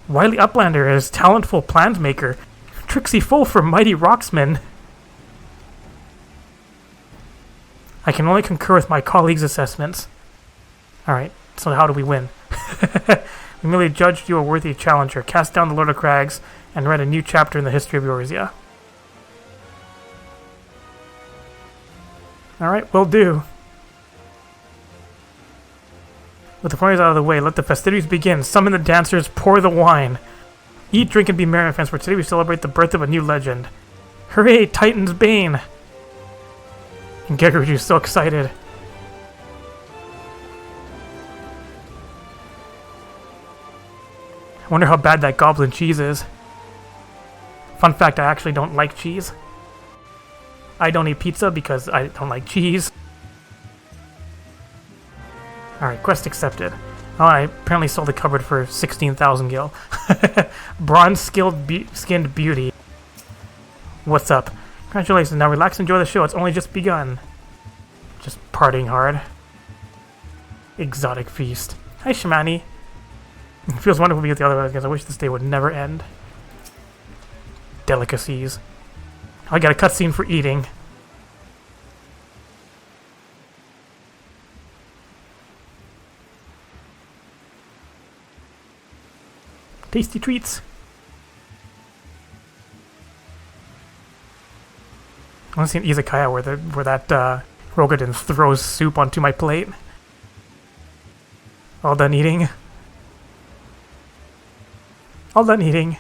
Speaker 2: Wily Uplander is talentful plans-maker. Tricksy foe for mighty rocksman. I can only concur with my colleagues' assessments. Alright, so how do we win? We merely judged you a worthy challenger. Cast down the Lord of Crags and write a new chapter in the history of Eorzea. Alright, will do. With the parties out of the way, let the festivities begin. Summon the dancers, pour the wine. Eat, drink, and be merry, my friends, for today we celebrate the birth of a new legend. Hooray, Titan's Bane! And Geguru's so excited. I wonder how bad that goblin cheese is. Fun fact, I actually don't like cheese. I don't eat pizza because I don't like cheese. Alright, quest accepted. Oh, I apparently sold the cupboard for 16,000 gil. Bronze-skinned beauty. What's up? Congratulations, now relax and enjoy the show. It's only just begun. Just partying hard. Exotic feast. Hi, Shamani. It feels wonderful to be with the other because I wish this day would never end. Delicacies. I got a cutscene for eating. Tasty treats. I want to see an izakaya where that Rogadin throws soup onto my plate. All done eating. All done eating.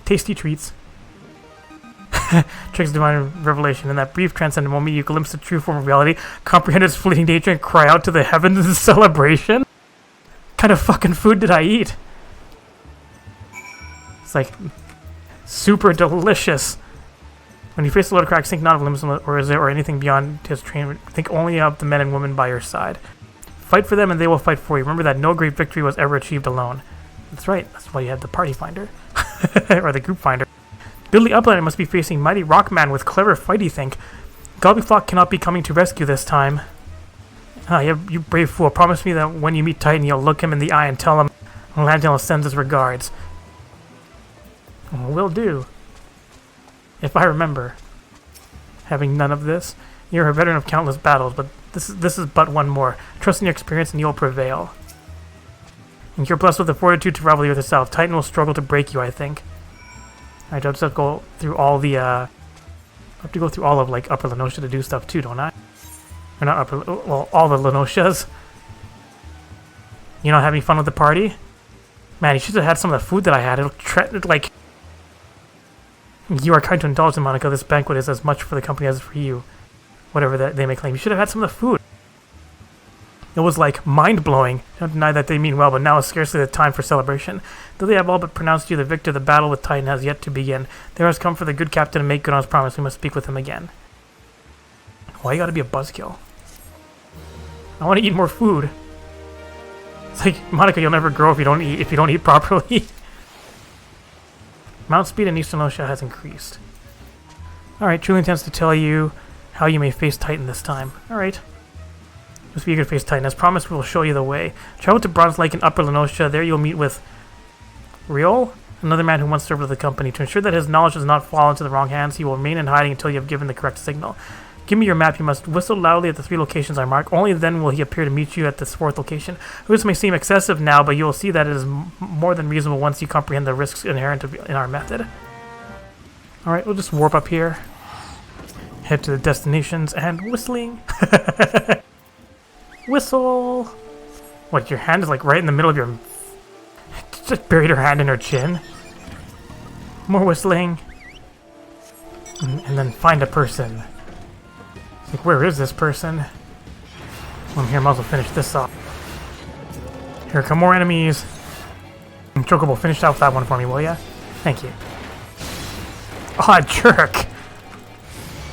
Speaker 2: Tasty treats. Tricks divine revelation. In that brief transcendent moment, you glimpse the true form of reality, comprehend its fleeting nature, and cry out to the heavens in celebration. What kind of fucking food did I eat? It's like super delicious. When you face the Lord of Crags, think not of limits or anything beyond his train. Think only of the men and women by your side. Fight for them, and they will fight for you. Remember that no great victory was ever achieved alone. That's right. That's why you had the party finder or the group finder. Billy Uplander must be facing mighty Rockman with clever fight, you think. Gobliflock cannot be coming to rescue this time. You brave fool. Promise me that when you meet Titan, you'll look him in the eye and tell him Landale sends his regards. Will do. If I remember. Having none of this. You're a veteran of countless battles, but this is but one more. Trust in your experience and you'll prevail. And you're blessed with the fortitude to rival with yourself. Titan will struggle to break you, I think. Alright, I'll just have to go through all the, I have to go through all of, like, Upper Lenosha to do stuff too, don't I? Or not Upper, well, all the Lenoshas. You not having fun with the party? Man, you should have had some of the food that I had. Like... You are kind to indulge in, Monica. This banquet is as much for the company as for you. Whatever that they may claim. You should have had some of the food. It was like mind-blowing. Don't deny that they mean well, but now is scarcely the time for celebration. Though they have all but pronounced you the victor, the battle with Titan has yet to begin. There has come for the good captain to make good on his promise. We must speak with him again. Why you gotta be a buzzkill? I want to eat more food. It's like, Monica, you'll never grow if you don't eat properly. Mount speed in Eastern Osha has increased. Alright, truly intends to tell you how you may face Titan this time. Alright. Must be eager to face Titan. As promised, we will show you the way. Travel to Bronze Lake in Upper Lenosha. There you'll meet with Riol, another man who once served with the company. To ensure that his knowledge does not fall into the wrong hands, he will remain in hiding until you have given the correct signal. Give me your map. You must whistle loudly at the 3 locations I mark. Only then will he appear to meet you at this 4th location. This may seem excessive now, but you will see that it is more than reasonable once you comprehend the risks inherent in our method. Alright, we'll just warp up here. Head to the destinations and whistling. Whistle! What, your hand is like right in the middle of your... Just buried her hand in her chin. More whistling. And then find a person. Like, where is this person? Well, I'm here, might as well finish this off. Here come more enemies. Chocobo, finish off that one for me, will ya? Thank you. Oh, jerk!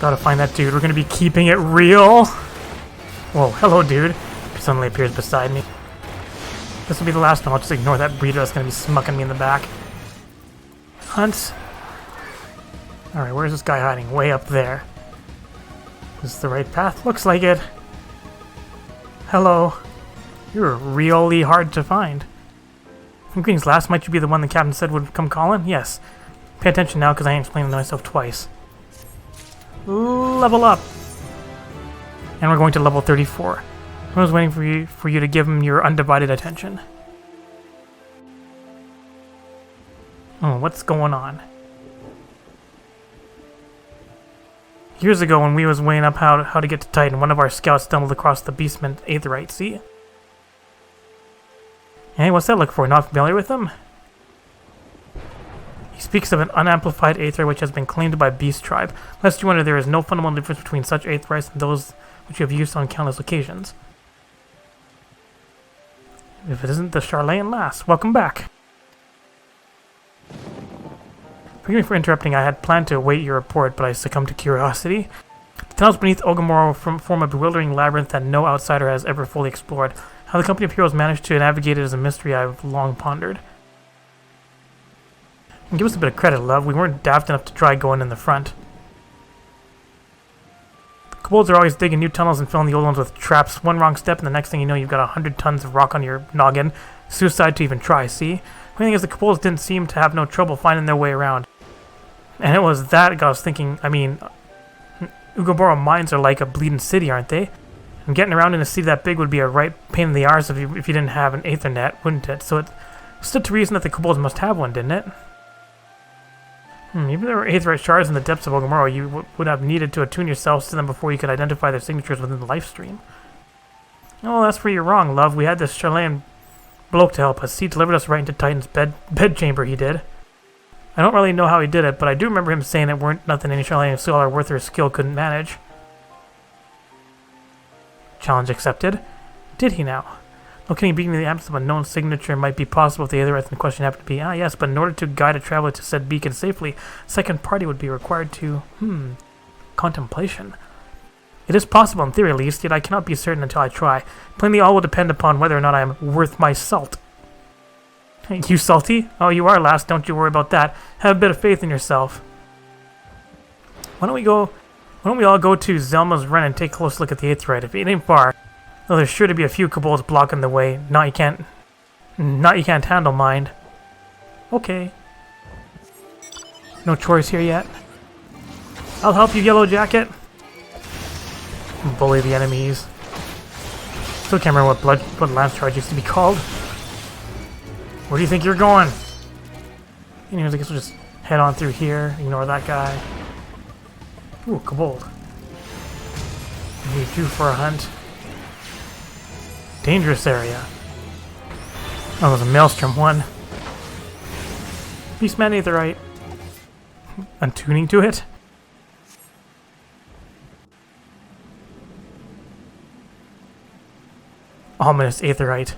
Speaker 2: Gotta find that dude. We're gonna be keeping it real. Whoa, hello, dude. He suddenly appears beside me. This will be the last one. I'll just ignore that breeder that's gonna be smucking me in the back. Hunt. Alright, where's this guy hiding? Way up there. Is this the right path? Looks like it. Hello. You're really hard to find. Greetings, lass. Might you be the one the captain said would come calling? Yes. Pay attention now, because I ain't explaining myself twice. Level up. And we're going to level 34. I was waiting for you to give him your undivided attention. Oh, what's going on? Years ago, when we was weighing up how to get to Titan, one of our scouts stumbled across the beastman aetherite. See? Hey, what's that look for? Not familiar with him? He speaks of an unamplified aetherite which has been claimed by Beast Tribe. Lest you wonder, there is no fundamental difference between such aetherites and those which you have used on countless occasions. If it isn't the Charlatan lass, welcome back. Forgive me for interrupting. I had planned to await your report, but I succumbed to curiosity. The tunnels beneath Ogamoro form a bewildering labyrinth that no outsider has ever fully explored. How the company of heroes managed to navigate it is a mystery I've long pondered. And give us a bit of credit, love. We weren't daft enough to try going in the front. The kobolds are always digging new tunnels and filling the old ones with traps. One wrong step and the next thing you know you've got 100 tons of rock on your noggin. Suicide to even try, see? The thing is, the kobolds didn't seem to have no trouble finding their way around. And it was that I was thinking, I mean, Ugoboro mines are like a bleeding city, aren't they? And getting around in a city that big would be a right pain in the arse if you didn't have an Aethernet, wouldn't it? So it stood to reason that the kobolds must have one, didn't it? Even if there were Aetherite shards in the depths of Ogamoro, you would have needed to attune yourselves to them before you could identify their signatures within the life stream. Oh, that's where you're wrong, love. We had this Charlatan bloke to help us. He delivered us right into Titan's bedchamber, he did. I don't really know how he did it, but I do remember him saying it weren't nothing any Charlatan scholar worth their skill couldn't manage. Challenge accepted. Did he now? Locating beacon in the absence of a known signature might be possible if the aetherites in question happen to be. Ah, yes, but in order to guide a traveler to said beacon safely, a second party would be required to... Contemplation. It is possible in theory at least, yet I cannot be certain until I try. Plainly all will depend upon whether or not I am worth my salt. You salty? Oh, you are, lass. Don't you worry about that. Have a bit of faith in yourself. Why don't we all go to Zelma's Run and take a close look at the aetherite? If it ain't far, though there's sure to be a few kobolds blocking the way. Not you can't handle, mind. Okay. No chores here yet. I'll help you, Yellow Jacket. Bully the enemies. Still can't remember what lance charge used to be called. Where do you think you're going? Anyways, I guess we'll just head on through here, ignore that guy. Ooh, kobold. Need you for a hunt. Dangerous area. Oh, there's a maelstrom one. Beastman aetherite. Untuning to it. Ominous aetherite.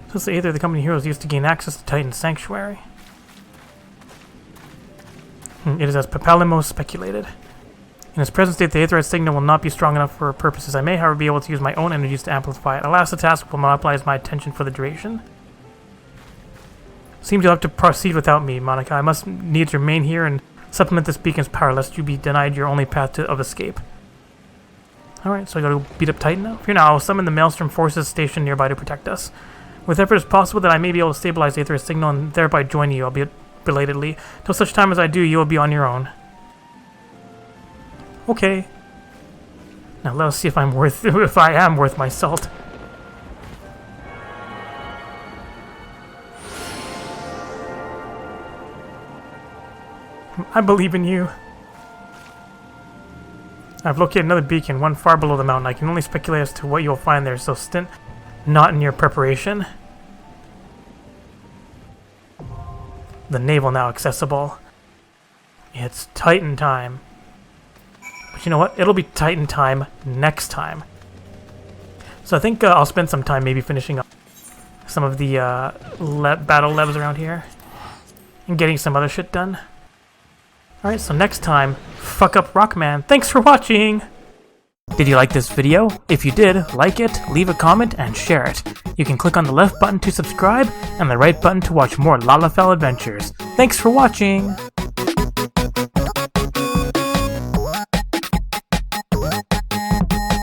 Speaker 2: This is the aether the company heroes used to gain access to Titan's sanctuary. It is as Papalimo speculated. In its present state, the aetherite signal will not be strong enough for purposes. I may, however, be able to use my own energies to amplify it. Alas, the task will monopolize my attention for the duration. Seems you'll have to proceed without me, Monica. I must needs remain here and supplement this beacon's power, lest you be denied your only path of escape. Alright, so I gotta beat up Titan now. Here now, I'll summon the Maelstrom forces stationed nearby to protect us. With effort, it's possible that I may be able to stabilize the aetherite signal and thereby join you, albeit belatedly. Till such time as I do, you will be on your own. Okay. Now let us see if I am worth my salt. I believe in you. I've located another beacon, one far below the mountain. I can only speculate as to what you'll find there, so stint not in your preparation. The navel now accessible. It's Titan time. But you know what? It'll be Titan time next time. So I think I'll spend some time maybe finishing up some of the battle levs around here. And getting some other shit done. Alright, so next time, fuck up Rockman. Thanks for watching! Did you like this video? If you did, like it, leave a comment, and share it. You can click on the left button to subscribe, and the right button to watch more Lalafell adventures. Thanks for watching!